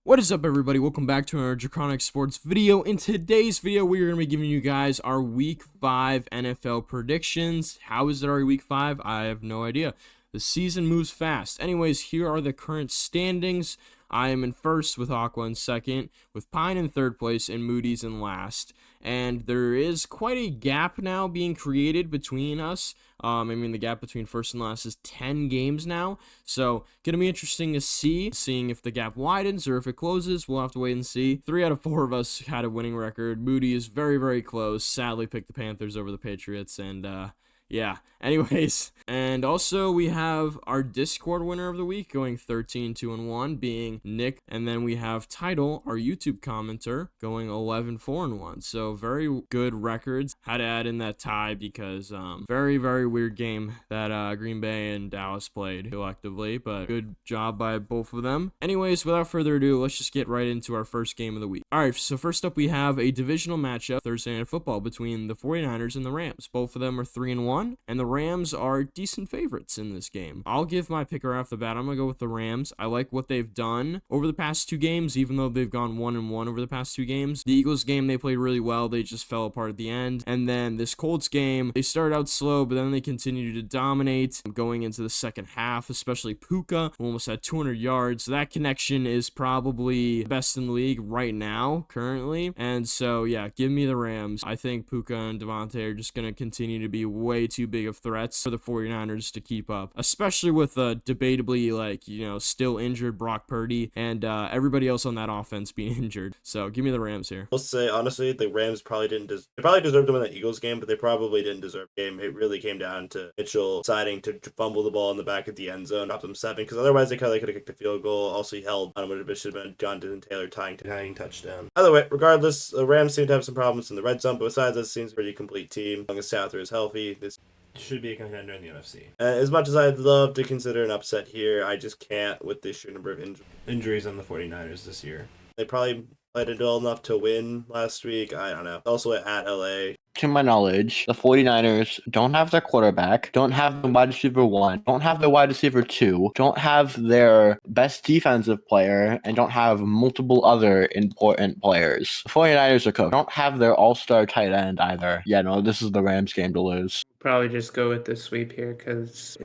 What is up, everybody? Welcome back to our Draconic Sports video. In today's video, we are going to be giving you guys our Week 5 NFL predictions. How is it our Week 5? I have no idea. The season moves fast. Anyways, here are the current standings. I am in first with Aqua in second, with Pine in third place, and Moody's in last. And there is quite a gap now being created between us. The gap between first and last is 10 games now. So, going to be interesting to seeing if the gap widens or if it closes. We'll have to wait and see. 3 out of 4 of us had a winning record. Moody is very, very close. Sadly, picked the Panthers over the Patriots, and yeah, anyways, and also we have our Discord winner of the week going 13-2-1, being Nick, and then we have Title, our YouTube commenter, going 11-4-1. So very good records. Had to add in that tie because very, very weird game that Green Bay and Dallas played collectively, but good job by both of them. Anyways, without further ado, let's just get right into our first game of the week. All right, so first up we have a divisional matchup Thursday Night Football between the 49ers and the Rams. Both of them are 3-1. And the Rams are decent favorites in this game. I'll give my pick right off the bat. I'm going to go with the Rams. I like what they've done over the past 2 games, even though they've gone 1-1 over the past 2 games. The Eagles game, they played really well. They just fell apart at the end. And then this Colts game, they started out slow, but then they continued to dominate going into the second half, especially Puka, who almost had 200 yards. So that connection is probably best in the league right now, currently. And so, yeah, give me the Rams. I think Puka and Devontae are just going to continue to be way too big of threats for the 49ers to keep up, especially with debatably, still injured Brock Purdy and everybody else on that offense being injured. So give me the Rams here. I'll say, honestly, the Rams probably didn't they probably deserved to win that Eagles game, but they probably didn't deserve the game. It really came down to Mitchell deciding to fumble the ball in the back of the end zone, drop them 7, because otherwise they could have kicked a field goal. Also, he held on what should have been Jonathan Taylor tying touchdown. Either way, regardless, the Rams seem to have some problems in the red zone, but besides that, it seems a pretty complete team. As long as Souther is healthy, this should be a contender in the NFC. As much as I'd love to consider an upset here, I just can't with the sheer number of injuries on the 49ers this year. They probably played it well enough to win last week. I don't know. Also at LA. To my knowledge, the 49ers don't have their quarterback, don't have the wide receiver 1, don't have the wide receiver 2, don't have their best defensive player, and don't have multiple other important players. The 49ers are cooked. Don't have their all-star tight end either. Yeah, no, this is the Rams game to lose. Probably just go with the sweep here because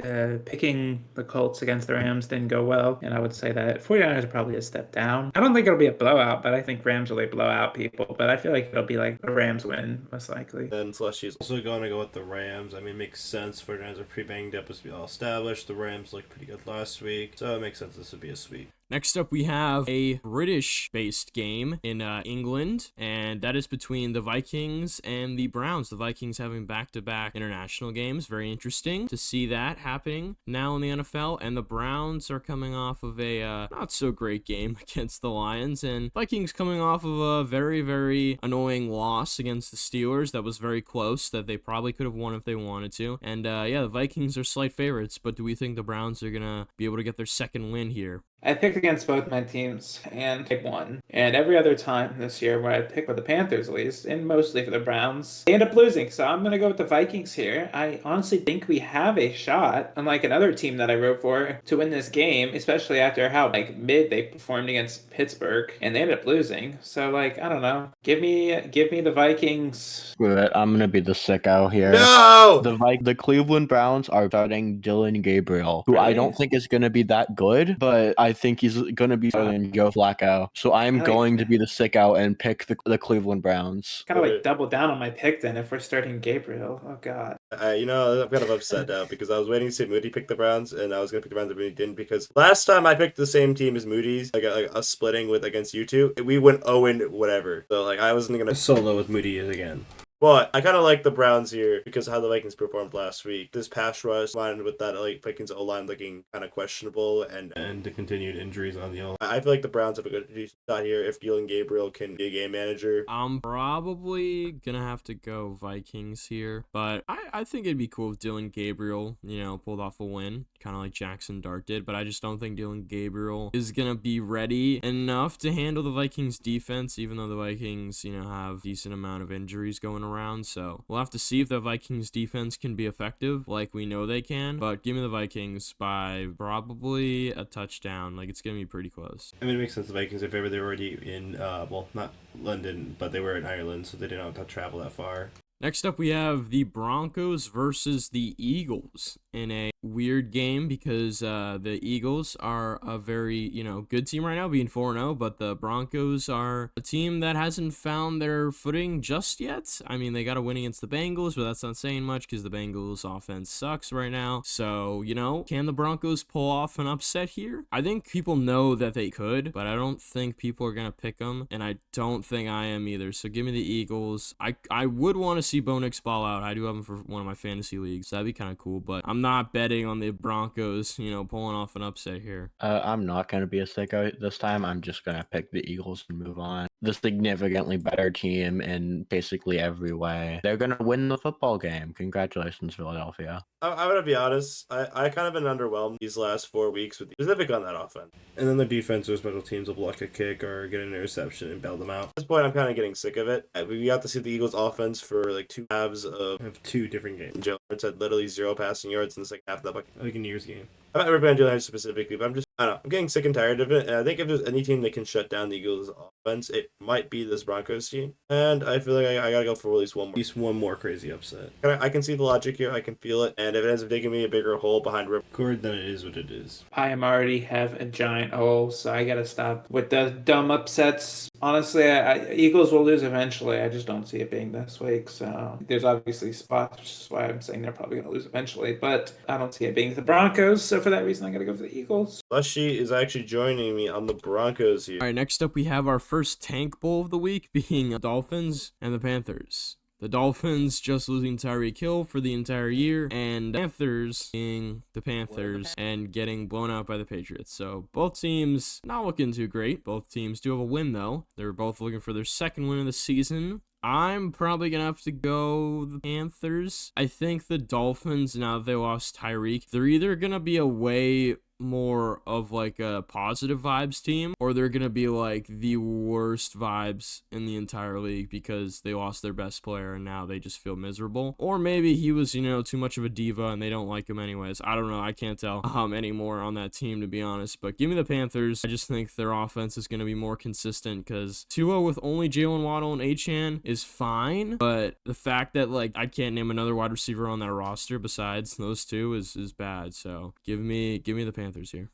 picking the Colts against the Rams didn't go well, and I would say that 49ers are probably a step down. I don't think it'll be a blowout, but I think Rams will blow out people, but I feel like it'll be like a Rams win, most likely. And Celestia's also going to go with the Rams. I mean, it makes sense. 49ers are pretty banged up as we all established. The Rams looked pretty good last week, so it makes sense this would be a sweep. Next up, we have a British-based game in England, and that is between the Vikings and the Browns. The Vikings having back-to-back international games. Very interesting to see that happening now in the NFL, and the Browns are coming off of a not-so-great game against the Lions, and Vikings coming off of a very, very annoying loss against the Steelers that was very close, that they probably could have won if they wanted to. And, yeah, the Vikings are slight favorites, but do we think the Browns are going to be able to get their second win here? I picked against both my teams, and I won. And every other time this year where I pick for the Panthers, at least, and mostly for the Browns, they end up losing. So I'm going to go with the Vikings here. I honestly think we have a shot, unlike another team that I wrote for, to win this game, especially after how, mid they performed against Pittsburgh, and they ended up losing. So, I don't know. Give me the Vikings. Screw it. I'm going to be the sicko here. No! The Cleveland Browns are starting Dylan Gabriel, who Really? I don't think is going to be that good, but I think he's going to be better than Joe Flacco. So I'm going to be the sicko and pick the Cleveland Browns. Kind of double down on my pick then if we're starting Gabriel. Oh, God. I'm kind of upset now because I was waiting to see Moody pick the Browns, and I was going to pick the Browns, but Moody didn't, because last time I picked the same team as Moody's, a splitting against you two, we went 0 whatever. So I wasn't going to solo with Moody again. But I kind of like the Browns here because of how the Vikings performed last week. This pass rush lined with that Vikings O-line looking kind of questionable, and the continued injuries on the O-line. I feel like the Browns have a good shot here if Dylan Gabriel can be a game manager. I'm probably gonna have to go Vikings here, but I think it'd be cool if Dylan Gabriel, pulled off a win, kind of like Jackson Dart did, but I just don't think Dylan Gabriel is gonna be ready enough to handle the Vikings defense, even though the Vikings, have a decent amount of injuries going around. around. So we'll have to see if the Vikings defense can be effective like we know they can. But give me the Vikings by probably a touchdown. Like, it's going to be pretty close. I mean, it makes sense. The Vikings are favored. They were already in, well, not London, but they were in Ireland, so they didn't have to travel that far. Next up, we have the Broncos versus the Eagles in a weird game because the Eagles are a very, good team right now, being 4-0, but the Broncos are a team that hasn't found their footing just yet. I mean, they got a win against the Bengals, but that's not saying much because the Bengals offense sucks right now. So, can the Broncos pull off an upset here? I think people know that they could, but I don't think people are going to pick them, and I don't think I am either. So give me the Eagles. I would want to see Bo Nix ball out. I do have him for one of my fantasy leagues. That'd be kind of cool, but I'm not betting on the Broncos, pulling off an upset here. I'm not going to be a sicko this time. I'm just going to pick the Eagles and move on. The significantly better team in basically every way. They're going to win the football game. Congratulations, Philadelphia. I'm going to be honest. I kind of been underwhelmed these last 4 weeks with the specific on that offense. And then the defense or special teams will block a kick or get an interception and bail them out. At this point, I'm kind of getting sick of it. We got to see the Eagles offense for like 2 halves of 2 different games. Jalen Hurts had literally 0 passing yards in the second half of that, like in New Year's game. I'm not ripping on Jalen Hurts specifically, but I don't know. I'm getting sick and tired of it. And I think if there's any team that can shut down the Eagles offense, it might be this Broncos team. And I feel like I got to go for at least one more crazy upset. I can see the logic here. I can feel it. And if it ends up digging me a bigger hole behind Ripcord, then it is what it is. I am already have a giant hole, so I got to stop with the dumb upsets. Honestly, Eagles will lose eventually. I just don't see it being this week. So there's obviously spots, which is why I'm saying they're probably going to lose eventually. But I don't see it being the Broncos. So for that reason, I got to go for the Eagles. Lushy is actually joining me on the Broncos here. All right, next up we have our first tank bowl of the week being the Dolphins and the Panthers. The Dolphins just losing Tyreek Hill for the entire year, and Panthers being the Panthers and getting blown out by the Patriots. So both teams not looking too great. Both teams do have a win, though. They're both looking for their second win of the season. I'm probably going to have to go the Panthers. I think the Dolphins, now that they lost Tyreek, they're either going to be a way more of like a positive vibes team, or they're gonna be like the worst vibes in the entire league because they lost their best player and now they just feel miserable. Or maybe he was, too much of a diva and they don't like him anyways. I don't know. I can't tell anymore on that team, to be honest. But give me the Panthers. I just think their offense is gonna be more consistent because Tua with only Jalen Waddle and Achane is fine, but the fact that I can't name another wide receiver on that roster besides those two is bad. So give me the Panthers here.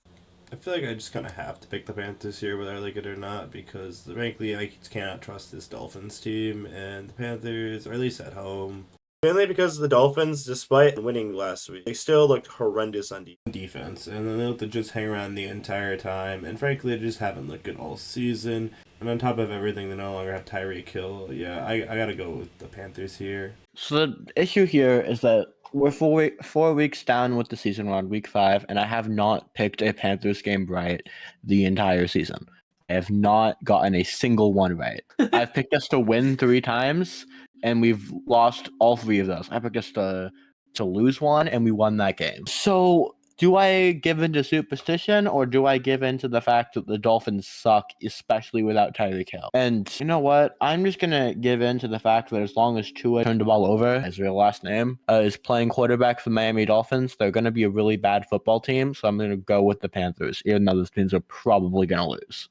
I feel like I just kind of have to pick the Panthers here, whether I like it or not, because frankly, I cannot trust this Dolphins team, and the Panthers are at least at home. Mainly because the Dolphins, despite winning last week, they still looked horrendous on defense, and then they looked to just hang around the entire time, and frankly, they just haven't looked good all season. And on top of everything, they no longer have Tyreek Hill. Yeah, I gotta go with the Panthers here. So the issue here is that we're 4 weeks down with the season. We're on week 5, and I have not picked a Panthers game right the entire season. I have not gotten a single one right. I've picked us to win 3 times, and we've lost all 3 of those. I picked us to lose one, and we won that game. So do I give in to superstition, or do I give in to the fact that the Dolphins suck, especially without Tyreek Hill? And you know what? I'm just going to give in to the fact that as long as Tua turned the ball over, his real last name, is playing quarterback for the Miami Dolphins, they're going to be a really bad football team, so I'm going to go with the Panthers, even though those teams are probably going to lose.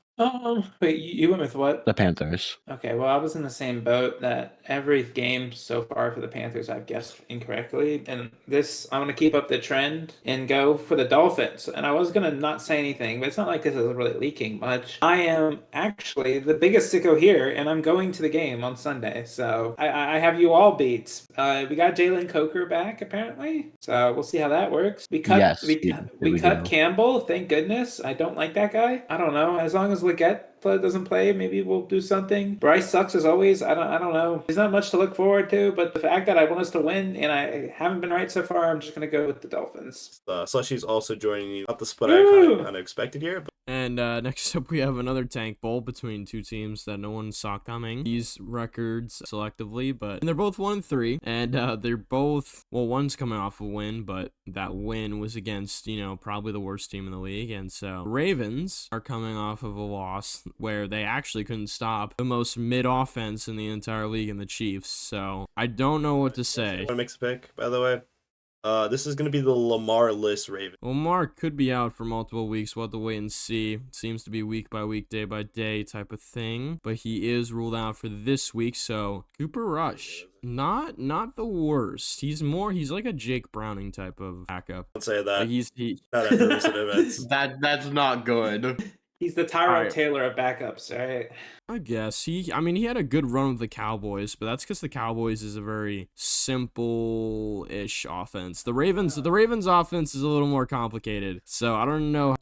Wait, you went with what? The Panthers. Okay, well, I was in the same boat that every game so far for the Panthers I've guessed incorrectly. And this, I'm going to keep up the trend and go for the Dolphins. And I was going to not say anything, but it's not like this is really leaking much. I am actually the biggest sicko here, and I'm going to the game on Sunday. So I have you all beat. We got Jalen Coker back, apparently. So we'll see how that works. We cut Campbell, thank goodness. I don't like that guy. I don't know. As long as Leggett doesn't play, maybe we'll do something. Bryce sucks as always. I don't know. There's not much to look forward to, but the fact that I want us to win and I haven't been right so far, I'm just going to go with the Dolphins. Slushy's also joining you. Not the split I kind of expected here. And next up, we have another tank bowl between 2 teams that no one saw coming. These records selectively, but they're both 1-3, and they're both, well, one's coming off a win, but that win was against, probably the worst team in the league. And so Ravens are coming off of a loss where they actually couldn't stop the most mid offense in the entire league in the Chiefs. So I don't know what to say. Want to mix a pick, by the way? This is going to be the Lamar-less Ravens. Lamar could be out for multiple weeks. We'll have to wait and see. It seems to be week by week, day by day type of thing. But he is ruled out for this week. So Cooper Rush, not the worst. He's like a Jake Browning type of backup. I'll say that. Like he Not after recent events. That's not good. He's the Tyrod Taylor of backups, right? I guess he had a good run with the Cowboys, but that's because the Cowboys is a very simple-ish offense. The Ravens offense is a little more complicated. So I don't know.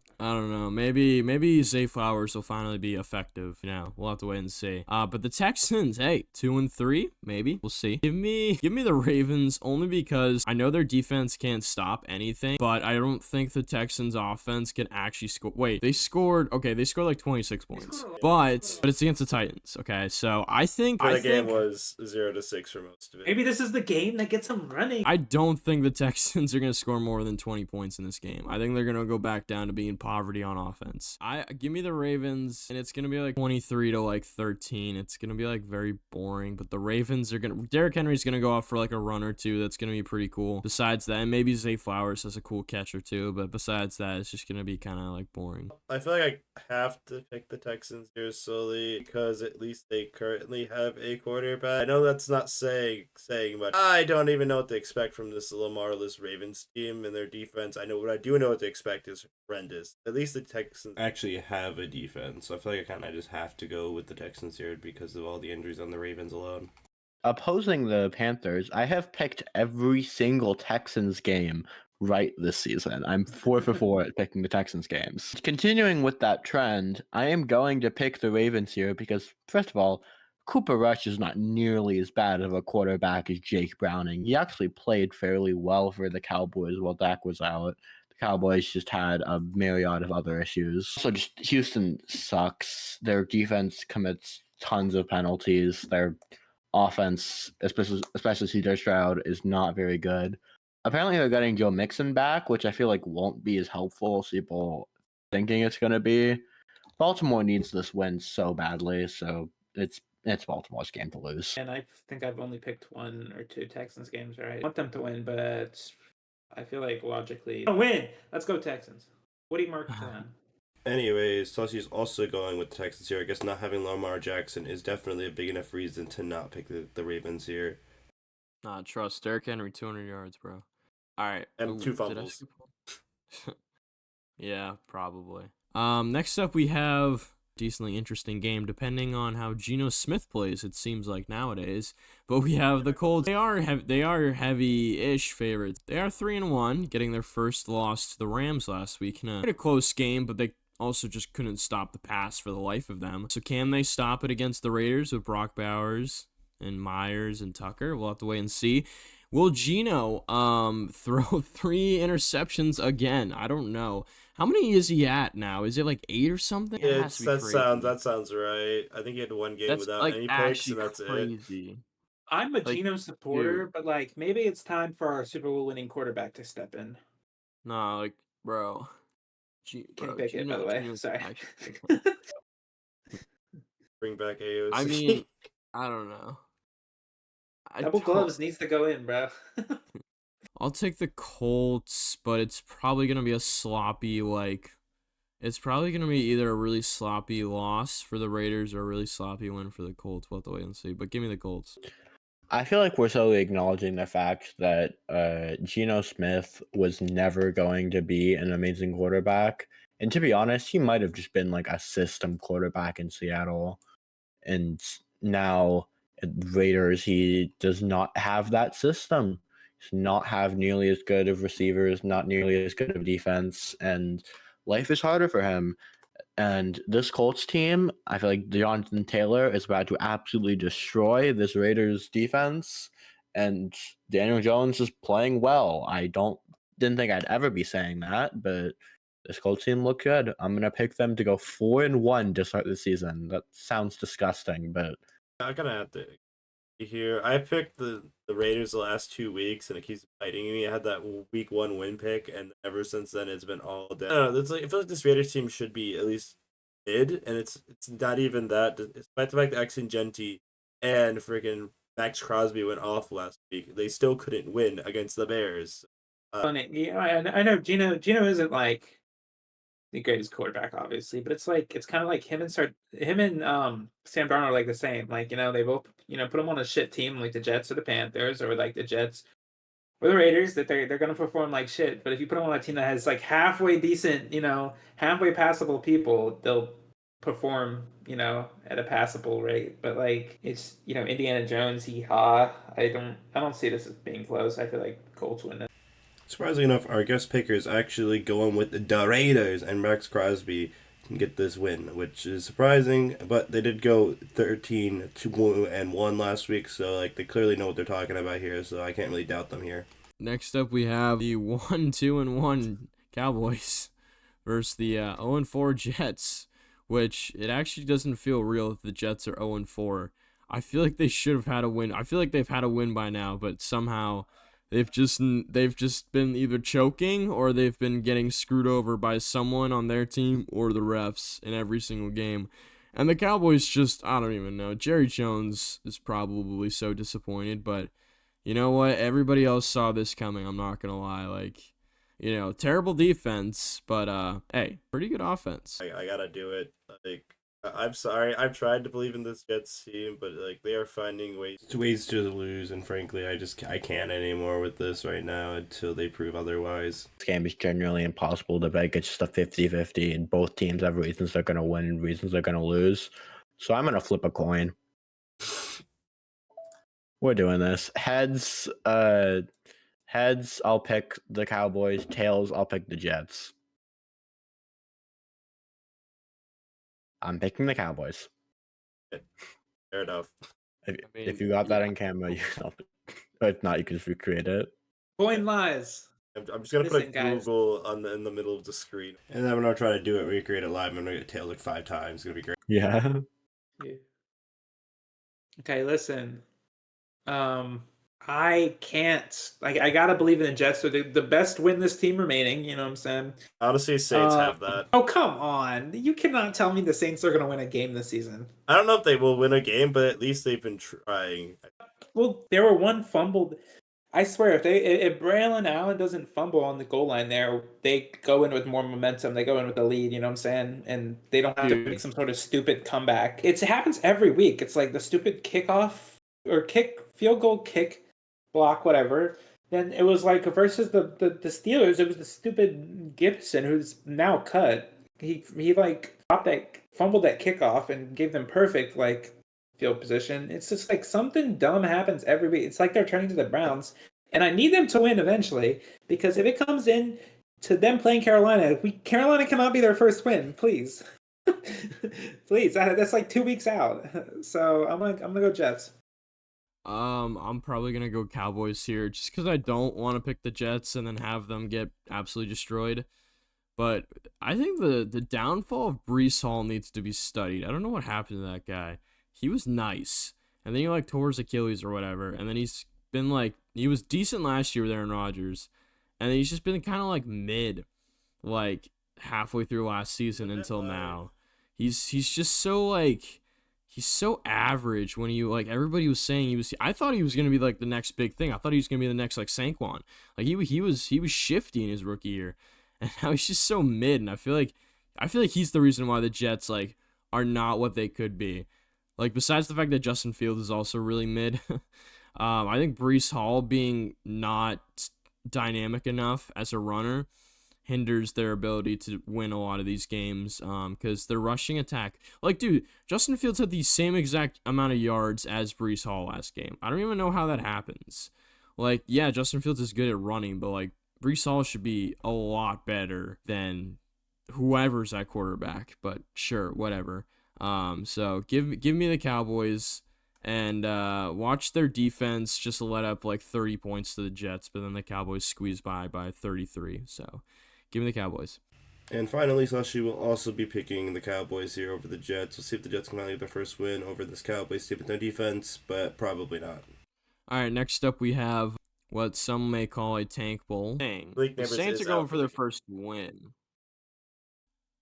Maybe Zay Flowers will finally be effective. We'll have to wait and see. But the Texans, hey, 2-3, maybe we'll see. Give me the Ravens only because I know their defense can't stop anything, but I don't think the Texans offense can actually score. Wait, they scored like 26 points, but it's against the Titans. Okay, so I think the game was 0-6 for most of it. Maybe this is the game that gets them running. I don't think the Texans are gonna score more than 20 points in this game. I think they're gonna go back down to being poverty on offense. Give me the Ravens, and it's gonna be like 23-13. It's gonna be like very boring, but the Ravens are Derrick Henry's gonna go off for like a run or two. That's gonna be pretty cool. Besides that, and maybe Zay Flowers has a cool catch or two, but besides that, it's just gonna be kind of like boring. I feel like I have to pick the Texans here solely because at least they currently have a quarterback. I know that's not saying much. I don't even know what to expect from this Lamar-less Ravens team and their defense. I know what I do know what to expect is horrendous. At least the Texans actually have a defense. So I feel like I kind of just have to go with the Texans here because of all the injuries on the Ravens alone. Opposing the Panthers, I have picked every single Texans game right this season. I'm 4 for 4 at picking the Texans games. Continuing with that trend, I am going to pick the Ravens here because, first of all, Cooper Rush is not nearly as bad of a quarterback as Jake Browning. He actually played fairly well for the Cowboys while Dak was out. The Cowboys just had a myriad of other issues. So just Houston sucks. Their defense commits tons of penalties. Their offense, especially CJ Stroud, is not very good. Apparently they're getting Joe Mixon back, which I feel like won't be as helpful as people thinking it's going to be. Baltimore needs this win so badly, so it's Baltimore's game to lose. And I think I've only picked 1 or 2 Texans games, right? I want them to win, but I feel like logically, win. Let's go Texans. What do you mark down? Anyways, Tulsi's also going with the Texans here. I guess not having Lamar Jackson is definitely a big enough reason to not pick the Ravens here. Nah, trust Derrick Henry 200 yards, bro. All right. And 2 fumbles. Yeah, probably. Next up we have decently interesting game depending on how Geno Smith plays, it seems like nowadays. But we have the Colts. They are heavy-ish favorites. They are 3-1, getting their first loss to the Rams last week. A close game, but they also just couldn't stop the pass for the life of them. So can they stop it against the Raiders with Brock Bowers and Myers and Tucker? We'll have to wait and see. Will Geno throw 3 interceptions again? I don't know. How many is he at now? Is it like 8 or something? Yeah, that sounds right. I think he had 1 game without like any picks, and that's crazy. It. I'm a Geno supporter, but like maybe it's time for our Super Bowl winning quarterback to step in. Nah, like bro. Can pick it, by the way. Sorry. Bring back AOC. I mean, I don't know. Double gloves needs to go in, bro. I'll take the Colts, but it's probably going to be a sloppy, it's probably going to be either a really sloppy loss for the Raiders or a really sloppy win for the Colts. We'll have to wait and see, but give me the Colts. I feel like we're solely acknowledging the fact that Geno Smith was never going to be an amazing quarterback. And to be honest, he might have just been like a system quarterback in Seattle. And now at Raiders, he does not have that system. He does not have nearly as good of receivers, not nearly as good of defense, and life is harder for him. And this Colts team, I feel like Jonathan Taylor is about to absolutely destroy this Raiders defense, and Daniel Jones is playing well. I didn't think I'd ever be saying that, but this Colts team look good. I'm gonna pick them to go 4-1 to start the season. That sounds disgusting, but I'm gonna have to here. I picked the Raiders the last 2 weeks, and it keeps biting me. I had that week 1 win pick, and ever since then it's been all down. I don't know, I feel like this Raiders team should be at least mid, and it's not even that. Despite the fact that Exon Genti and freaking Max Crosby went off last week, they still couldn't win against the Bears. Funny. Yeah, I know Gino isn't like the greatest quarterback, obviously, but it's like it's kind of like him and Sam Darnold are like the same. Like, they both put him on a shit team like the Jets or the Panthers or like the Jets or the Raiders that they're gonna perform like shit. But if you put them on a team that has like halfway decent, halfway passable people, they'll perform, at a passable rate. But like it's Indiana Jones, I don't see this as being close. I feel like Colts win it. Surprisingly enough, our guest picker is actually going with the Raiders, and Max Crosby can get this win, which is surprising. But they did go 13-1 last week, so like they clearly know what they're talking about here. So I can't really doubt them here. Next up, we have the 1-2-1 Cowboys versus the 0-4 Jets, which it actually doesn't feel real if the Jets are 0-4. I feel like they should have had a win. I feel like they've had a win by now, but somehow they've just been either choking or they've been getting screwed over by someone on their team or the refs in every single game. And the Cowboys just, I don't even know. Jerry Jones is probably so disappointed, but you know what? Everybody else saw this coming, I'm not going to lie. Like, terrible defense, but hey, pretty good offense. I gotta do it. Like, I'm sorry. I've tried to believe in this Jets team, but like they are finding ways to lose, and frankly, I can't anymore with this right now until they prove otherwise. This game is genuinely impossible to bet. It's just a 50-50, and both teams have reasons they're going to win and reasons they're going to lose. So I'm going to flip a coin. We're doing this. Heads, I'll pick the Cowboys. Tails, I'll pick the Jets. I'm picking the Cowboys. Fair enough. If you got that on camera, if not, you can just recreate it. Coin lies. I'm just gonna put a Listen, Google in the middle of the screen, and then when I try to do it, recreate it live, I'm gonna get tailed like 5 times. It's gonna be great. Yeah. Okay, listen. I can't. Like, I gotta believe in the Jets are the best win this team remaining. You know what I'm saying? Honestly, Saints have that. Oh, come on! You cannot tell me the Saints are gonna win a game this season. I don't know if they will win a game, but at least they've been trying. Well, there were one fumbled. I swear, if Braylon Allen doesn't fumble on the goal line there, they go in with more momentum. They go in with the lead, you know what I'm saying? And they don't have to make some sort of stupid comeback. It happens every week. It's like the stupid kickoff or field goal kick block, whatever. Then it was like versus the Steelers, it was the stupid Gibson who's now cut. He like fumbled that kickoff and gave them perfect like field position. It's just like something dumb happens every week. It's like they're turning to the Browns, and I need them to win eventually because if it comes in to them playing Carolina, Carolina cannot be their first win, please. Please, that's like 2 weeks out. So I'm gonna go Jets. I'm probably gonna go Cowboys here just because I don't want to pick the Jets and then have them get absolutely destroyed. But I think the downfall of Breece Hall needs to be studied. I don't know what happened to that guy. He was nice, and then he like tore his Achilles or whatever, and then he's been like, he was decent last year with Aaron Rodgers, and then he's just been kind of like mid, like halfway through last season until now. He's just so like, he's so average when everybody was saying I thought he was going to be like the next big thing. I thought he was going to be the next like Saquon. Like he was shifty in his rookie year, and now he's just so mid, and I feel like he's the reason why the Jets like are not what they could be. Like, besides the fact that Justin Fields is also really mid, I think Breece Hall being not dynamic enough as a runner hinders their ability to win a lot of these games because their rushing attack. Like, dude, Justin Fields had the same exact amount of yards as Breece Hall last game. I don't even know how that happens. Like, yeah, Justin Fields is good at running, but, like, Breece Hall should be a lot better than whoever's at quarterback. But sure, whatever. So give me the Cowboys and watch their defense just let up like 30 points to the Jets, but then the Cowboys squeeze by 33. So give me the Cowboys. And finally, Sashi will also be picking the Cowboys here over the Jets. We'll see if the Jets can finally get their first win over this Cowboys team with no defense, but probably not. All right, next up we have what some may call a tank bowl. The Saints are going for their first win.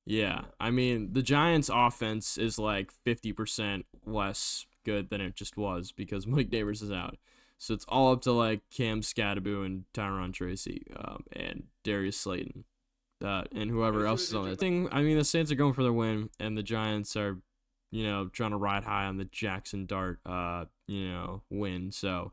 Yeah, I mean, the Giants' offense is like 50% less good than it just was because Mike Neighbors is out. So it's all up to like Cam Scatterbo and Tyron Tracy, and Darius Slayton, and whoever else is on that thing. I mean, the Saints are going for their win, and the Giants are, trying to ride high on the Jackson Dart, win. So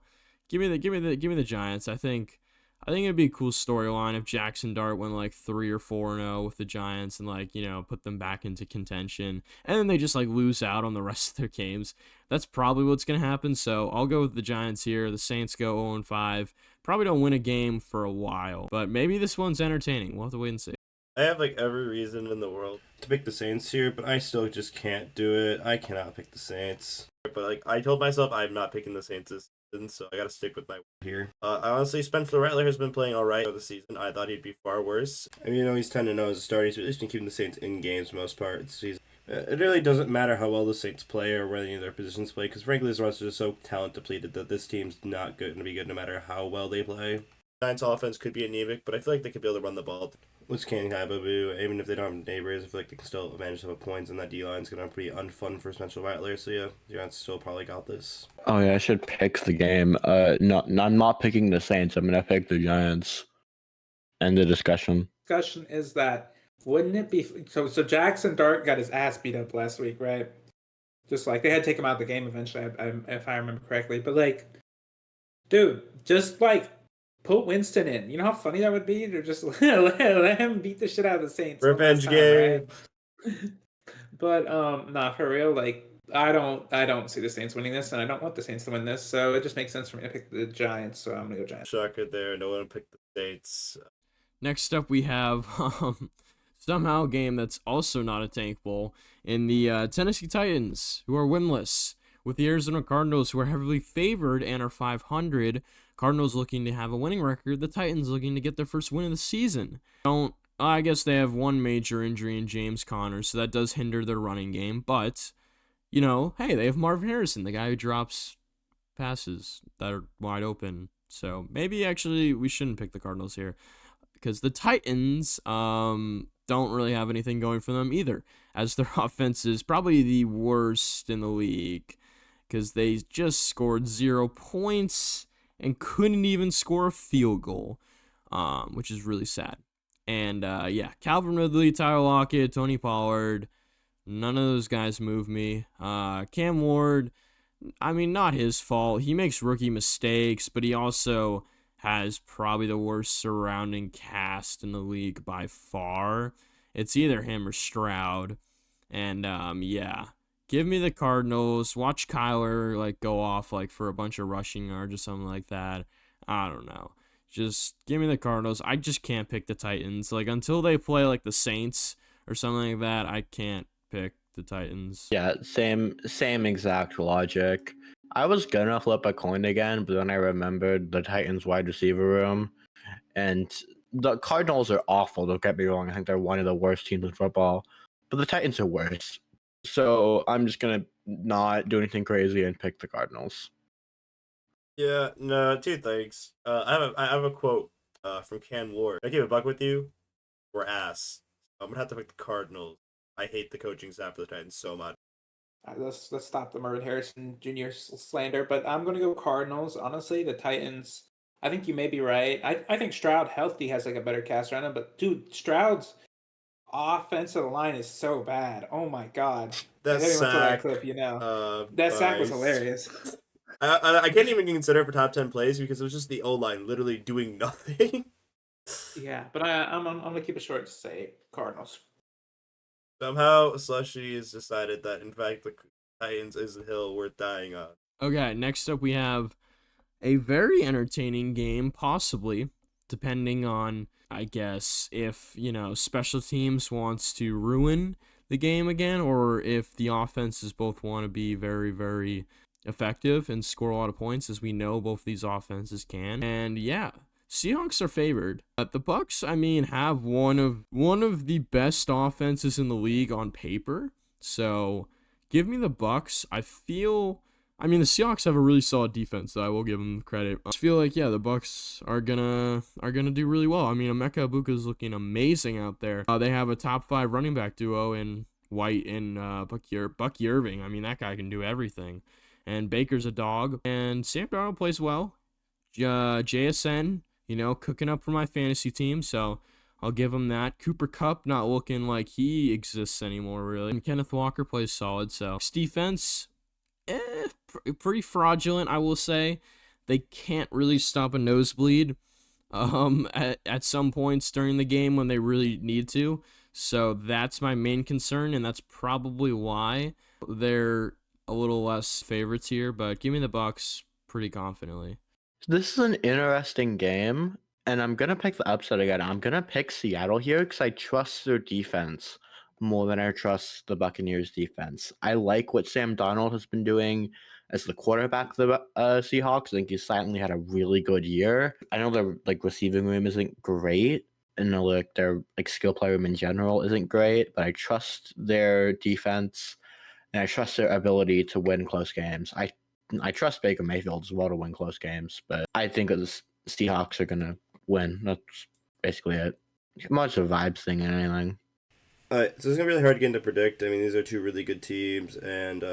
give me the Giants. I think it'd be a cool storyline if Jackson Dart went like 3 or 4-0 with the Giants and like, put them back into contention. And then they just like lose out on the rest of their games. That's probably what's going to happen. So I'll go with the Giants here. The Saints go 0-5. Probably don't win a game for a while, but maybe this one's entertaining. We'll have to wait and see. I have like every reason in the world to pick the Saints here, but I still just can't do it. I cannot pick the Saints. But like I told myself, I'm not picking the Saints this season, so I gotta stick with my word here. I honestly, Spencer Rattler has been playing all right this season. I thought he'd be far worse. I mean, he's 10-0 as a starter. He's at least been keeping the Saints in games for the most part. It really doesn't matter how well the Saints play or where any of their positions play, because frankly, this roster is so talent depleted that this team's not going to be good no matter how well they play. Giants offense could be anemic, but I feel like they could be able to run the ball. With King Babu, even if they don't have Neighbors, I feel like they can still manage to have points, and that D-line's going to be unfun for Spencer Rattler, so yeah, the Giants still probably got this. Oh yeah, I should pick the game. No, I'm not picking the Saints. I'm gonna pick the Giants. End the discussion. Discussion is that wouldn't it be so Jackson Dart got his ass beat up last week, right? Just like they had to take him out of the game eventually, if I remember correctly. But like, dude, just like put Winston in. You know how funny that would be to just let him beat the shit out of the Saints. Revenge game. Right? But nah, for real, like I don't see the Saints winning this, and I don't want the Saints to win this, so it just makes sense for me to pick the Giants. So I'm gonna go Giants. Shocker there. No one picked the Saints. Next up, we have somehow a game that's also not a tank bowl in the Tennessee Titans, who are winless, with the Arizona Cardinals, who are heavily favored and are 500. Cardinals looking to have a winning record. The Titans looking to get their first win of the season. I guess they have one major injury in James Conner, so that does hinder their running game. But, hey, they have Marvin Harrison, the guy who drops passes that are wide open. So maybe actually we shouldn't pick the Cardinals here, because the Titans don't really have anything going for them either, as their offense is probably the worst in the league, because they just scored 0 points and couldn't even score a field goal, which is really sad. And, Calvin Ridley, Tyler Lockett, Tony Pollard, none of those guys move me. Cam Ward, I mean, not his fault. He makes rookie mistakes, but he also has probably the worst surrounding cast in the league by far. It's either him or Stroud. And, give me the Cardinals. Watch Kyler, go off, for a bunch of rushing yards or something like that. I don't know. Just give me the Cardinals. I just can't pick the Titans. Until they play, the Saints or something like that, I can't pick the Titans. Yeah, same exact logic. I was gonna flip a coin again, but then I remembered the Titans wide receiver room, and the Cardinals are awful. Don't get me wrong. I think they're one of the worst teams in football, but the Titans are worse. So I'm just gonna not do anything crazy and pick the Cardinals. Yeah, no, 2 things. I have a quote from Cam Ward. Can I keep a buck with you? We're ass. I'm gonna have to pick the Cardinals. I hate the coaching staff for the Titans so much. Let's stop the Marvin Harrison Jr. slander, but I'm gonna go Cardinals. Honestly, the Titans. I think you may be right. I think Stroud healthy has a better cast around him, but dude, Stroud's offensive line is so bad. Oh my god. That sack. That sack was hilarious. I can't even consider it for top 10 plays because it was just the O-line literally doing nothing. Yeah, but I'm gonna keep it short to say Cardinals. Somehow Slushy has decided that in fact the Titans is a hill worth dying on. Okay, next up we have a very entertaining game, possibly, depending on, I guess, if, special teams wants to ruin the game again, or if the offenses both want to be very, very effective and score a lot of points, as we know both these offenses can. And Seahawks are favored. The Bucks, have one of the best offenses in the league on paper. So give me the Bucks. I feel I mean, the Seahawks have a really solid defense, so I will give them credit. I just feel like, yeah, the Bucks are gonna do really well. I mean, Emeka Egbuka is looking amazing out there. They have a top 5 running back duo in White and Bucky Irving. I mean, that guy can do everything. And Baker's a dog. And Sam Darnold plays well. JSN, cooking up for my fantasy team, so I'll give him that. Cooper Kupp not looking like he exists anymore, really. And Kenneth Walker plays solid, so defense, pretty fraudulent, I will say. They can't really stop a nosebleed at some points during the game when they really need to. So that's my main concern, and that's probably why they're a little less favorites here. But give me the Bucks pretty confidently. This is an interesting game, and I'm going to pick the upset again. I'm going to pick Seattle here because I trust their defense more than I trust the Buccaneers defense. I like what Sam Darnold has been doing as the quarterback of the Seahawks. I think he's silently had a really good year. I know their receiving room isn't great, and their skill player room in general isn't great, but I trust their defense and I trust their ability to win close games. I trust Baker Mayfield as well to win close games, but I think that the Seahawks are gonna win. That's basically it. Much of a vibes thing than anything. So it's gonna be really hard again to predict. I mean, these are two really good teams, and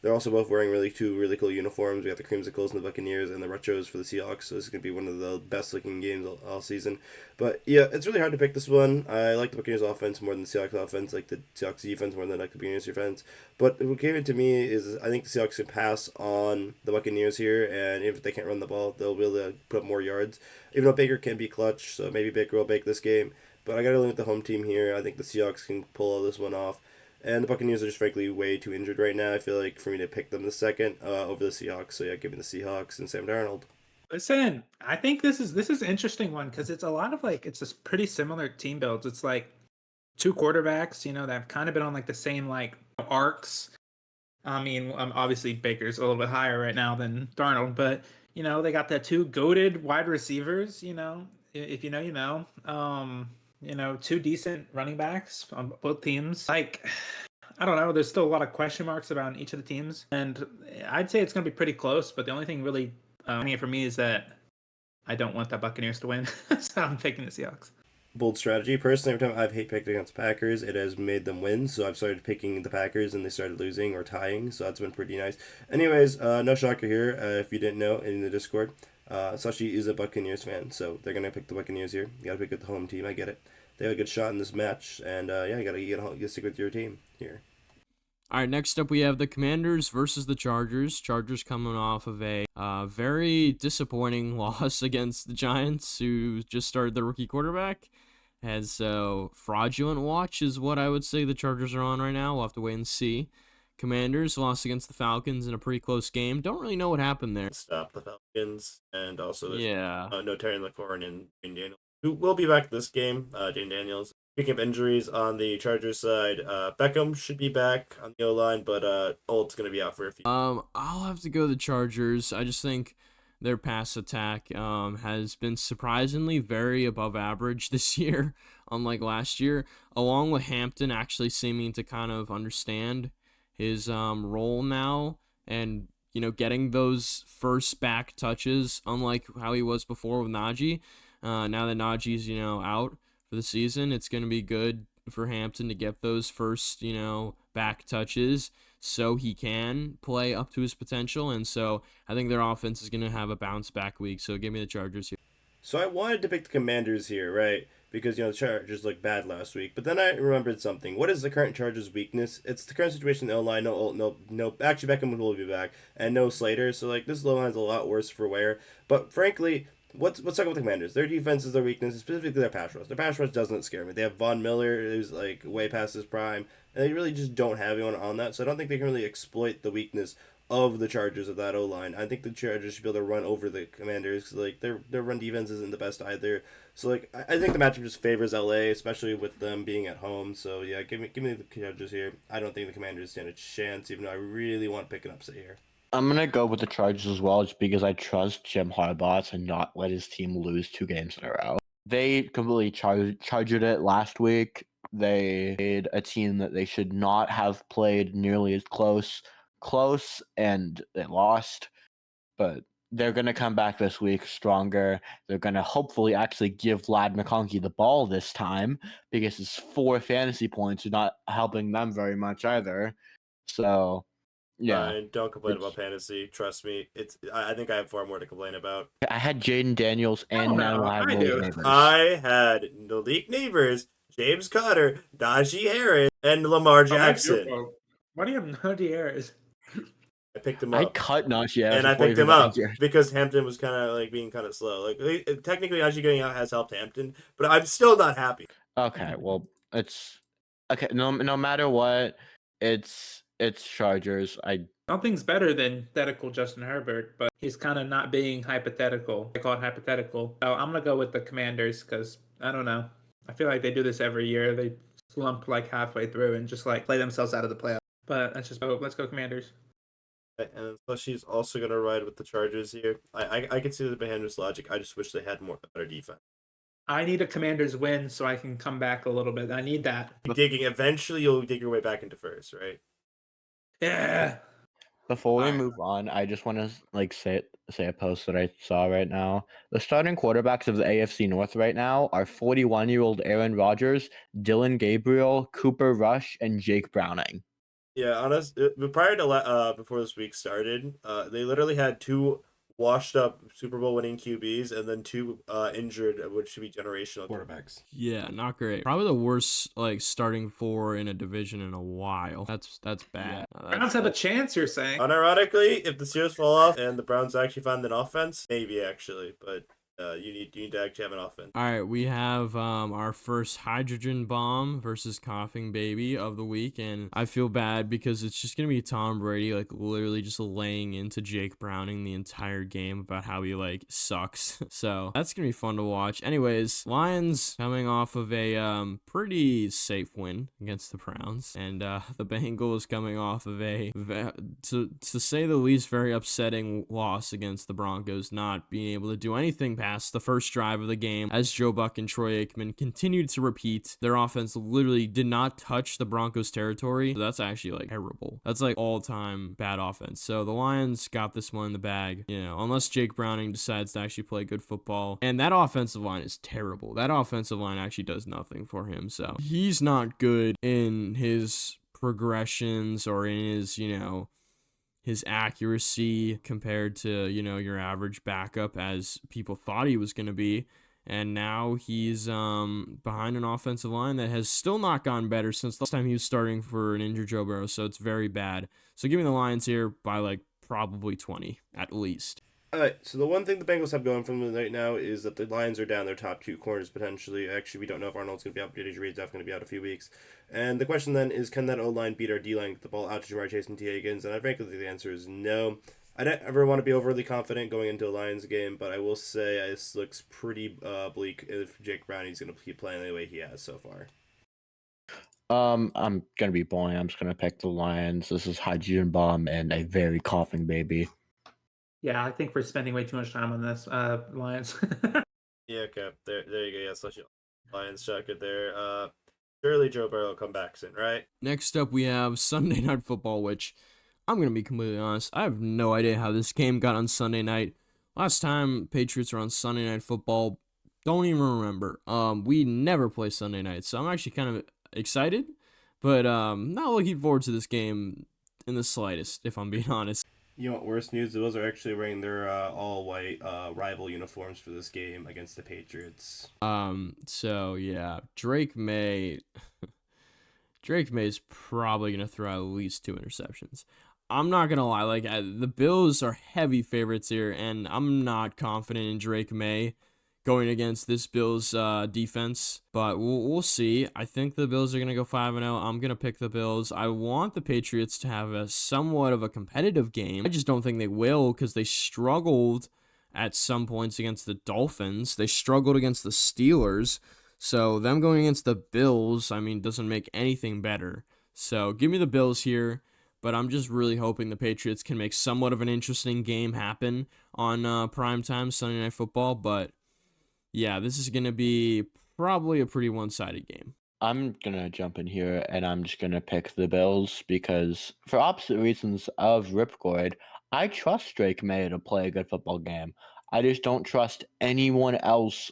they're also both wearing two really cool uniforms. We got the Creamsicles and the Buccaneers, and the Retros for the Seahawks. So this is gonna be one of the best looking games all season. But yeah, it's really hard to pick this one. I like the Buccaneers offense more than the Seahawks offense. Like the Seahawks defense more than I like the Buccaneers defense. But what gave it to me is I think the Seahawks can pass on the Buccaneers here, and if they can't run the ball, they'll be able to put up more yards. Even though Baker can be clutch, so maybe Baker will bake this game. But I got to look at the home team here. I think the Seahawks can pull all this one off. And the Buccaneers are just frankly way too injured right now. I feel like for me to pick them the second over the Seahawks. So yeah, give me the Seahawks and Sam Darnold. Listen, I think this is an interesting one because it's a lot of it's a pretty similar team builds. It's like two quarterbacks, that have kind of been on the same arcs. I mean, obviously Baker's a little bit higher right now than Darnold, but they got the two goated wide receivers. If you know, you know. Two decent running backs on both teams. I don't know. There's still a lot of question marks about each of the teams, and I'd say it's going to be pretty close. But the only thing really for me is that I don't want the Buccaneers to win, so I'm picking the Seahawks. Bold strategy. Personally, every time I've picked against the Packers, it has made them win. So I've started picking the Packers, and they started losing or tying. So that's been pretty nice. Anyways, no shocker here. If you didn't know in the Discord, Sashi is a Buccaneers fan, so they're gonna pick the Buccaneers here. You gotta pick with the home team. I get it. They have a good shot in this match, and you gotta stick with your team here. All right, next up we have the Commanders versus the Chargers. Chargers coming off of a very disappointing loss against the Giants, who just started the rookie quarterback. As fraudulent watch is what I would say the Chargers are on right now. We'll have to wait and see. Commanders lost against the Falcons in a pretty close game. Don't really know what happened there. Stop the Falcons, and also there's no Terry McLaurin and Jane Daniels, who will be back this game. Jane Daniels. Speaking of injuries on the Chargers side, Beckham should be back on the O-line, but Olt's going to be out for a few. I'll have to go the Chargers. I just think their pass attack has been surprisingly very above average this year, unlike last year, along with Hampton actually seeming to kind of understand his role now and, getting those first back touches, unlike how he was before with Najee. Now that Najee's, out for the season, it's going to be good for Hampton to get those first, back touches so he can play up to his potential. And so I think their offense is going to have a bounce back week. So give me the Chargers here. So I wanted to pick the Commanders here, right? Because, the Chargers looked bad last week. But then I remembered something. What is the current Chargers' weakness? It's the current situation in the O-line. No. Actually, Beckham will be back. And no Slater. So, this O-line is a lot worse for wear. But frankly, let's talk about the Commanders. Their defense is their weakness, specifically their pass rush. Their pass rush doesn't scare me. They have Von Miller, who's, way past his prime. And they really just don't have anyone on that. So I don't think they can really exploit the weakness of the Chargers of that O-line. I think the Chargers should be able to run over the Commanders because their run defense isn't the best either. So I think the matchup just favors LA, especially with them being at home. So yeah, give me the Chargers here. I don't think the Commanders stand a chance, even though I really want to pick an upset here. I'm gonna go with the Chargers as well, just because I trust Jim Harbaugh to not let his team lose 2 games in a row. They completely charged it last week. They made a team that they should not have played nearly as close close and they lost, but they're going to come back this week stronger. They're going to hopefully actually give Lad McConkey the ball this time because his 4 fantasy points are not helping them very much either. So, yeah. Ryan, don't complain about fantasy. Trust me. I think I have far more to complain about. I had Jaden Daniels and now I have I Malik do. Neighbors. I had Malik Neighbors, James Conner, Najee Harris, and Lamar Jackson. Why do you have Najee Harris? I picked him I up. cut Najee Harris And I before picked he him got up injured. because Hampton was kind of like being kind of slow. Like technically, Najee getting out has helped Hampton, but I'm still not happy. Okay, well, it's okay. No matter what, it's Chargers. Nothing's better than hypothetical Justin Herbert, but he's kind of not being hypothetical. I call it hypothetical. So I'm going to go with the Commanders because, I don't know. I feel like they do this every year. They slump like halfway through and just like play themselves out of the playoffs. But let's go Commanders. And so she's also gonna ride with the Chargers here. I can see the behind this logic. I just wish they had better defense. I need a Commanders win so I can come back a little bit. I need that. Eventually you'll dig your way back into first, right? Yeah. Before we Alright. move on, I just want to say a post that I saw right now. The starting quarterbacks of the AFC North right now are 41-year-old Aaron Rodgers, Dylan Gabriel, Cooper Rush, and Jake Browning. Yeah, prior to before this week started, they literally had 2 washed up Super Bowl winning QBs and then 2 injured, which should be generational quarterbacks. Yeah, not great. Probably the worst like starting 4 in a division in a while. That's bad. Browns have a chance, you're saying? Unironically, if the Steelers fall off and the Browns actually find an offense, maybe actually, but you need to actually have an offense. All right, we have our first hydrogen bomb versus coughing baby of the week, and I feel bad because it's just gonna be Tom Brady like literally just laying into Jake Browning the entire game about how he like sucks. So that's gonna be fun to watch. Anyways, Lions coming off of a pretty safe win against the Browns, and the Bengals coming off of a to say the least very upsetting loss against the Broncos, not being able to do anything past the first drive of the game as Joe Buck and Troy Aikman continued to repeat. Their offense literally did not touch the Broncos territory. So that's actually like terrible. That's like all-time bad offense. So the Lions got this one in the bag, unless Jake Browning decides to actually play good football. And that offensive line is terrible. That offensive line actually does nothing for him. So he's not good in his progressions or in his accuracy compared to, your average backup as people thought he was going to be. And now he's behind an offensive line that has still not gotten better since the last time he was starting for an injured Joe Burrow. So it's very bad. So give me the Lions here by like probably 20 at least. All right, so the one thing the Bengals have going for them right now is that the Lions are down their top 2 corners potentially. Actually, we don't know if Arnold's going to be out. JJ Reed's going to be out a few weeks. And the question then is, can that O-line beat our D-line, get the ball out to Jamar Chase and T. Higgins? And I frankly think the answer is no. I don't ever want to be overly confident going into a Lions game, but I will say this looks pretty bleak if Jake Browning's going to keep playing the way he has so far. I'm going to be boring. I'm just going to pick the Lions. This is hydrogen bomb and a very coughing baby. Yeah, I think we're spending way too much time on this, Lions. Yeah, okay. There you go. Yeah, so Lions chuck it there. Surely Joe Burrow will come back soon, right? Next up, we have Sunday Night Football, which I'm going to be completely honest. I have no idea how this game got on Sunday night. Last time Patriots were on Sunday Night Football, don't even remember. We never play Sunday night, so I'm actually kind of excited, but not looking forward to this game in the slightest, if I'm being honest. You want worse news? The Bills are actually wearing their all-white rival uniforms for this game against the Patriots. So yeah, Drake May's probably gonna throw at least 2 interceptions. I'm not gonna lie, the Bills are heavy favorites here, and I'm not confident in Drake May going against this Bills defense, but we'll see. I think the Bills are going to go 5-0. I'm going to pick the Bills. I want the Patriots to have a somewhat of a competitive game. I just don't think they will because they struggled at some points against the Dolphins. They struggled against the Steelers. So them going against the Bills, doesn't make anything better. So give me the Bills here. But I'm just really hoping the Patriots can make somewhat of an interesting game happen on primetime Sunday Night Football. But yeah, this is going to be probably a pretty one-sided game. I'm gonna jump in here and I'm just gonna pick the Bills because, for opposite reasons of Ripcord, I trust Drake May to play a good football game. I just don't trust anyone else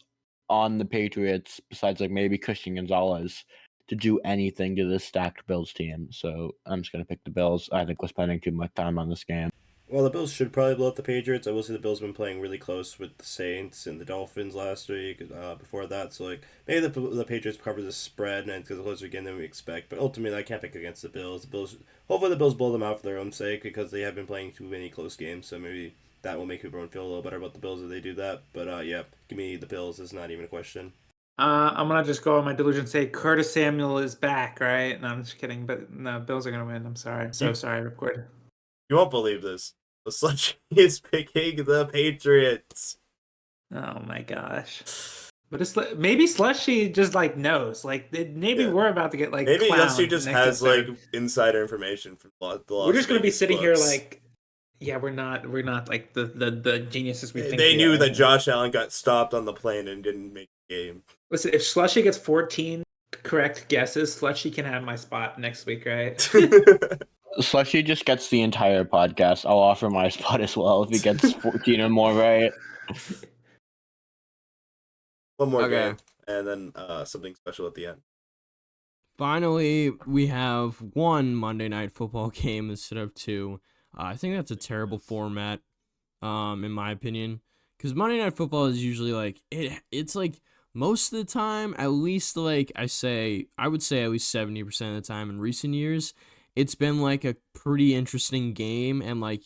on the Patriots besides like maybe Christian Gonzalez to do anything to this stacked Bills team. So I'm just gonna pick the Bills. I think we're spending too much time on this game. Well, the Bills should probably blow up the Patriots. I will say the Bills have been playing really close with the Saints and the Dolphins last week. Before that, so like maybe the Patriots cover the spread and it's a closer game than we expect. But ultimately, I can't pick against the Bills. Hopefully, the Bills blow them out for their own sake because they have been playing too many close games. So maybe that will make everyone feel a little better about the Bills if they do that. But yeah, give me the Bills. It's not even a question. I'm gonna just go on my delusion and say Curtis Samuel is back, right? No, I'm just kidding. But no, Bills are gonna win. I'm sorry. So sorry, Ripcord. You won't believe this. The Slushy is picking the Patriots. Oh my gosh. But it's maybe Slushy just like knows. Like maybe Yeah. we're about to get like Maybe clowned Slushy just next has like episode. insider information from the Las We're just gonna be Vegas sitting here books. like, yeah, we're not like the geniuses we think They we knew are. that Josh Allen got stopped on the plane and didn't make the game. Listen, if Slushy gets 14 correct guesses, Slushy can have my spot next week, right? Slushy just gets the entire podcast. I'll offer my spot as well if he gets 14 or more right. One more Okay. game, and then something special at the end. Finally, we have one Monday Night Football game instead of two. I think that's a terrible format, in my opinion, because Monday Night Football is usually like it's like most of the time, at least like I would say at least 70% of the time in recent years, it's been like a pretty interesting game, and like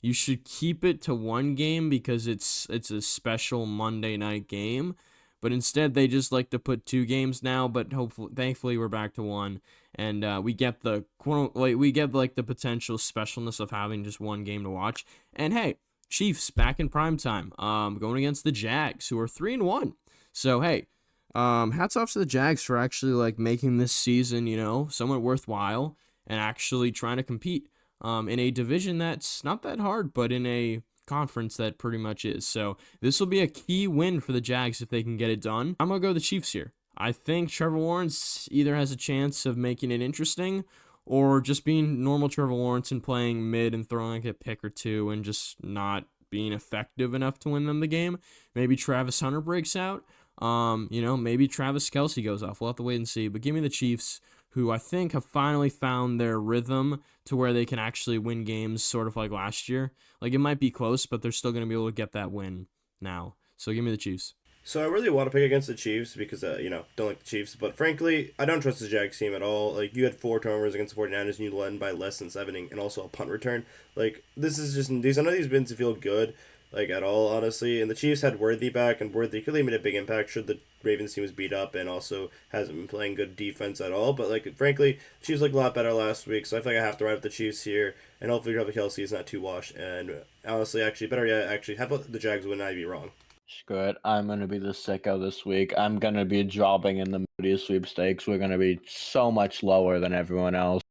you should keep it to one game because it's a special Monday night game. But instead, they just like to put two games now. But thankfully, we're back to one, and we get the the potential specialness of having just one game to watch. And hey, Chiefs back in prime time, going against the Jags, who are 3-1. So hey, hats off to the Jags for actually like making this season, somewhat worthwhile and actually trying to compete, in a division that's not that hard, but in a conference that pretty much is. So this will be a key win for the Jags if they can get it done. I'm gonna go the Chiefs here. I think Trevor Lawrence either has a chance of making it interesting or just being normal Trevor Lawrence and playing mid and throwing like a pick or two and just not being effective enough to win them the game. Maybe Travis Hunter breaks out. Maybe Travis Kelce goes off. We'll have to wait and see. But give me the Chiefs, who I think have finally found their rhythm to where they can actually win games sort of like last year. Like, it might be close, but they're still going to be able to get that win now. So give me the Chiefs. So I really want to pick against the Chiefs because, don't like the Chiefs. But frankly, I don't trust the Jags team at all. Like, you had 4 turnovers against the 49ers and you led by less than 7 and also a punt return. Like, none of these wins feel good, like, at all, honestly. And the Chiefs had Worthy back, and Worthy clearly made a big impact should the Ravens team was beat up and also hasn't been playing good defense at all. But, like, frankly, Chiefs looked a lot better last week, so I feel like I have to ride with the Chiefs here. And hopefully Travis Kelce is not too washed. And honestly, better yet, how about the Jags win and I be wrong? Screw it. I'm going to be the sicko this week. I'm going to be dropping in the Moody sweepstakes. We're going to be so much lower than everyone else.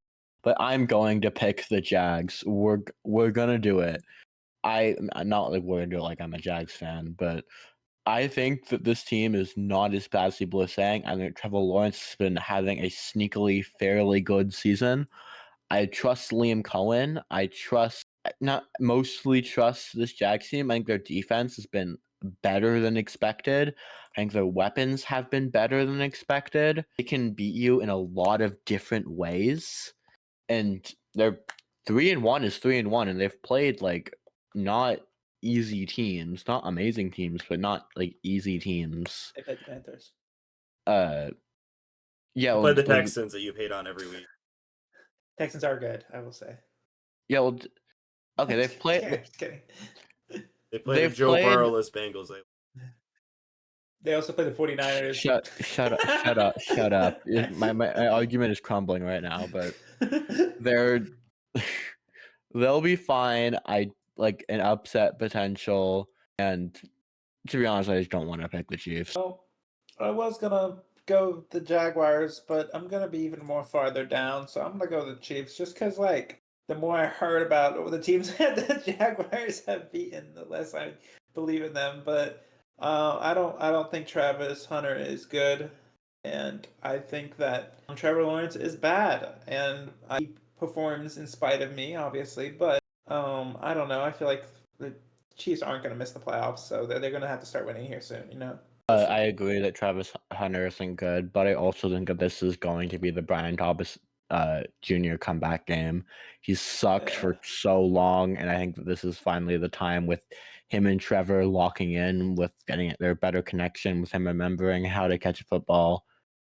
But I'm going to pick the Jags. We're going to do it. I'm not like we're going to do it like I'm a Jags fan, but I think that this team is not as bad as people are saying. I think Trevor Lawrence has been having a sneakily fairly good season. I trust Liam Cohen. Not mostly trust this Jags team. I think their defense has been better than expected. I think their weapons have been better than expected. They can beat you in a lot of different ways. And they're 3-1 is 3-1, and they've played like not easy teams, not amazing teams, but not like easy teams. They played the Panthers. Yeah, Play the Texans that you hate on every week. Texans are good, I will say. Yeah, well, okay, they've played. Yeah, just kidding. They played They've Joe played- Burrow-less Bengals. They also play the 49ers. Shut up. My argument is crumbling right now, but they'll be fine. I like an upset potential, and to be honest, I just don't want to pick the Chiefs. Well, I was gonna go the Jaguars, but I'm gonna be even more farther down, so I'm gonna go the Chiefs just because, like, the more I heard about the teams that the Jaguars have beaten, the less I believe in them. But I don't think Travis Hunter is good, and I think that Trevor Lawrence is bad, and he performs in spite of me, obviously. But I don't know. I feel like the Chiefs aren't going to miss the playoffs, so they're going to have to start winning here soon. You know. I agree that Travis Hunter isn't good, but I also think that this is going to be the Brian Thomas Jr. comeback game. He's sucked for so long, and I think that this is finally the time with him and Trevor locking in, with getting their better connection, with him remembering how to catch a football.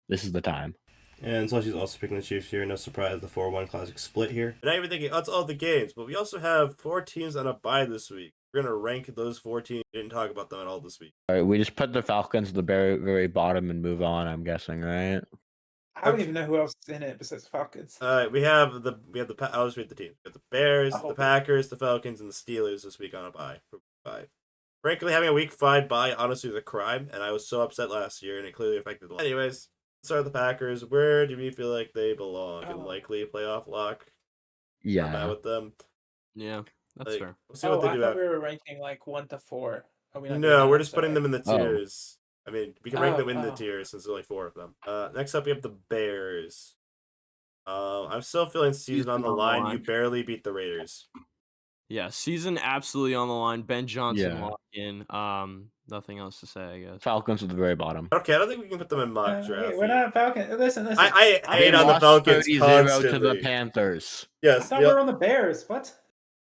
This is the time. And so she's also picking the Chiefs here. No surprise, the 4-1 classic split here. And I'm even thinking that's all the games, but we also have 4 teams on a bye this week. We're gonna rank those 4 teams. We didn't talk about them at all this week. All right, we just put the Falcons at the very, very bottom and move on. I'm guessing, right? I don't even know who else is in it besides Falcons. We have the I'll just read the team. We have the Bears, Oh. the Packers, the Falcons, and the Steelers this week on a bye for week 5. Frankly, having a week 5 bye honestly is a crime, and I was so upset last year, and it clearly affected a lot. Anyways, let's start with the Packers. Where do we feel like they belong? And likely playoff lock. I'm bad Yeah. with them. Yeah, that's fair. We'll see what they I do. thought we were ranking like 1 to 4. Are we not doing No, that? we're just putting Sorry. them in the Oh. tiers. I mean, we can rank them in the Oh. tiers since there's only 4 of them. Next up, we have the Bears. I'm still feeling season on the line. You barely beat the Raiders. Yeah, season absolutely on the line. Ben Johnson Yeah. locked in. Nothing else to say, I guess. Falcons at the very bottom. Okay, I don't think we can put them in mock draft. We're not Falcons. Listen. I hate They on the lost Falcons 30-0 constantly. to the Panthers. I Yes, thought we were on the Bears. What?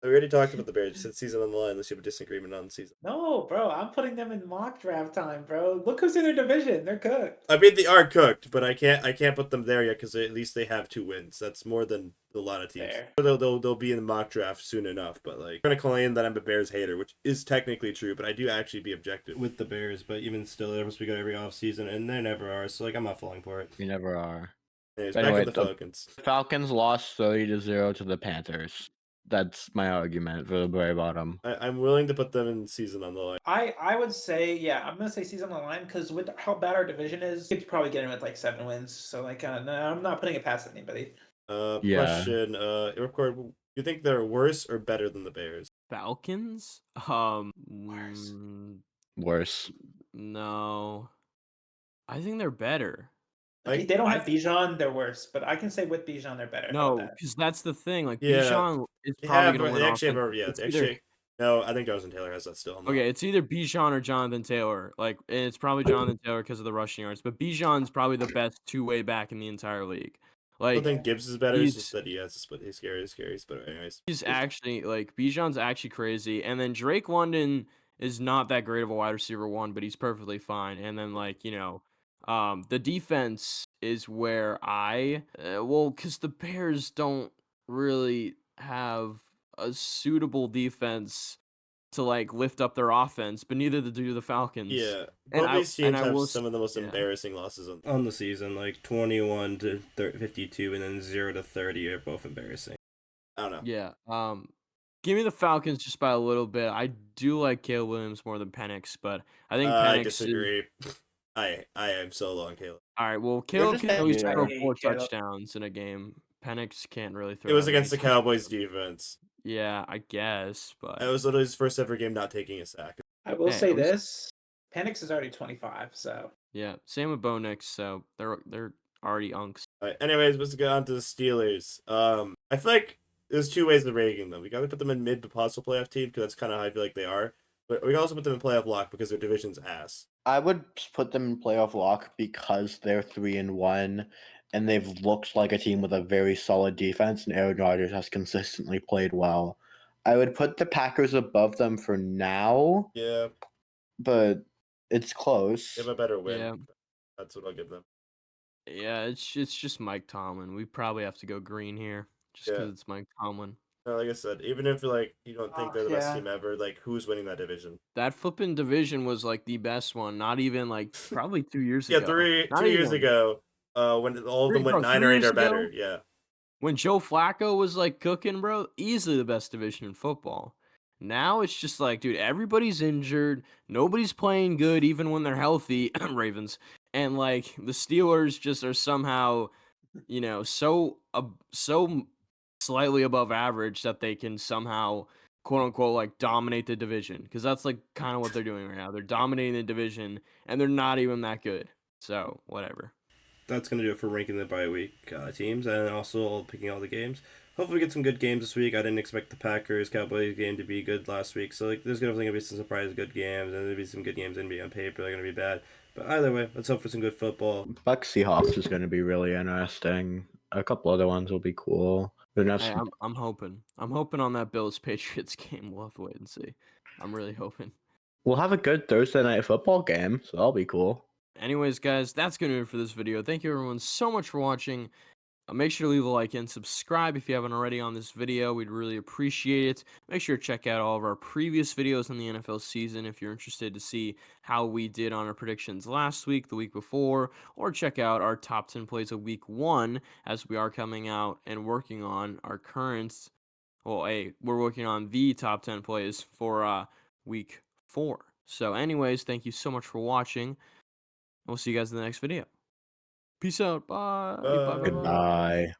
we already talked about the Bears. You said season on the line. Unless you have a disagreement on the season. No, bro. I'm putting them in mock draft time, bro. Look who's in their division. They're cooked. I mean, they are cooked, but I can't put them there yet because at least they have 2 wins. That's more than a lot of teams. Fair. They'll be in the mock draft soon enough. But like, I'm gonna claim that I'm a Bears hater, which is technically true. But I do actually be objective with the Bears. But even still, they're supposed to be good every offseason, and they never are. So like, I'm not falling for it. We never are. Anyways, Anyway, back to the Falcons. Falcons lost 30-0 to the Panthers. That's my argument for the very bottom. I'm willing to put them in season on the line. I would say, yeah, I'm gonna say season on the line because with how bad our division is, you could probably get in with like 7 wins. So like, no, I'm not putting it past anybody. Yeah. Question. Ripcord, you think they're worse or better than the Bears? Falcons? Worse. Worse. No. I think they're better. Like, they don't have Bijan, they're worse. But I can say with Bijan, they're better. How No, about that? because that's the thing. Like, Yeah. Bijan is They probably going to win actually have, offense. yeah, It's they either- actually. No, I think Jonathan Taylor has that still. Okay, it's either Bijan or Jonathan Taylor. Like, and it's probably Jonathan Taylor because of the rushing yards. But Bijan's probably the best 2-way back in the entire league. I Like, don't think Gibbs is better. It's he's- just that he has to split. He's scary. But anyways, he's actually like Bijan's actually crazy. And then Drake London is not that great of a wide receiver 1, but he's perfectly fine. And then like, the defense is where because the Bears don't really have a suitable defense to like lift up their offense, but neither do the Falcons. yeah. And Both these teams have will some of the most yeah. embarrassing losses on the season, like 21 to 52, and then 0 to 30 are both embarrassing. I don't know. Yeah. Give me the Falcons just by a little bit. I do like Caleb Williams more than Penix, but I think Penix I disagree. I am so low on Caleb. All right, well, Caleb just can at least saying, throw right? 4 Caleb. touchdowns in a game. Penix can't really throw. It was that against the many Cowboys touchdowns. defense. Yeah, I guess, but It was literally his first ever game not taking a sack. I will Hey, say at least- this: Penix is already 25, so yeah, same with Bo Nix, so they're already unks. Anyways, let's get on to the Steelers. I feel like there's 2 ways of ranking them. We gotta put them in mid but possible playoff team because that's kind of how I feel like they are. But we can also put them in playoff lock because their division's ass. I would put them in playoff lock because they're 3-1, and they've looked like a team with a very solid defense, and Aaron Rodgers has consistently played well. I would put the Packers above them for now, Yeah, but it's close. they have a better win. Yeah. That's what I'll give them. Yeah, it's just Mike Tomlin. We probably have to go green here just because Yeah. it's Mike Tomlin. Like I said, even if like you don't think they're the best yeah. team ever, like who's winning that division? That flipping division was like the best one. Not even like probably 2 years Yeah, ago. 2 Not years even. ago, when all of them went 9 or 8 or better. Yeah. When Joe Flacco was like cooking, bro, easily the best division in football. Now it's just like, dude, everybody's injured. Nobody's playing good, even when they're healthy. Ravens. And like the Steelers just are somehow, so slightly above average that they can somehow, quote unquote, like dominate the division. Because that's like kind of what they're doing right now. They're dominating the division, and they're not even that good. So whatever. that's going to do it for ranking the bye week teams and also picking all the games. Hopefully, we get some good games this week. I didn't expect the Packers Cowboys game to be good last week, so like there's definitely going to be some surprise good games, and there'll be some good games going to be on paper. They're going to be bad, but either way, let's hope for some good football. Bucks Seahawks is going to be really interesting. A couple other ones will be cool. Hey, I'm hoping. I'm hoping on that Bills Patriots game. We'll have to wait and see. I'm really hoping. We'll have a good Thursday night football game, so that'll be cool. Anyways, guys, that's going to do it for this video. Thank you everyone so much for watching. Make sure to leave a like and subscribe if you haven't already on this video. We'd really appreciate it. Make sure to check out all of our previous videos on the NFL season if you're interested to see how we did on our predictions last week, the week before, or check out our top 10 plays of week 1 as we are coming out and working on our current, we're working on the top 10 plays for week 4. So anyways, thank you so much for watching. We'll see you guys in the next video. Peace out. Bye. Bye. Bye. Bye. Goodbye.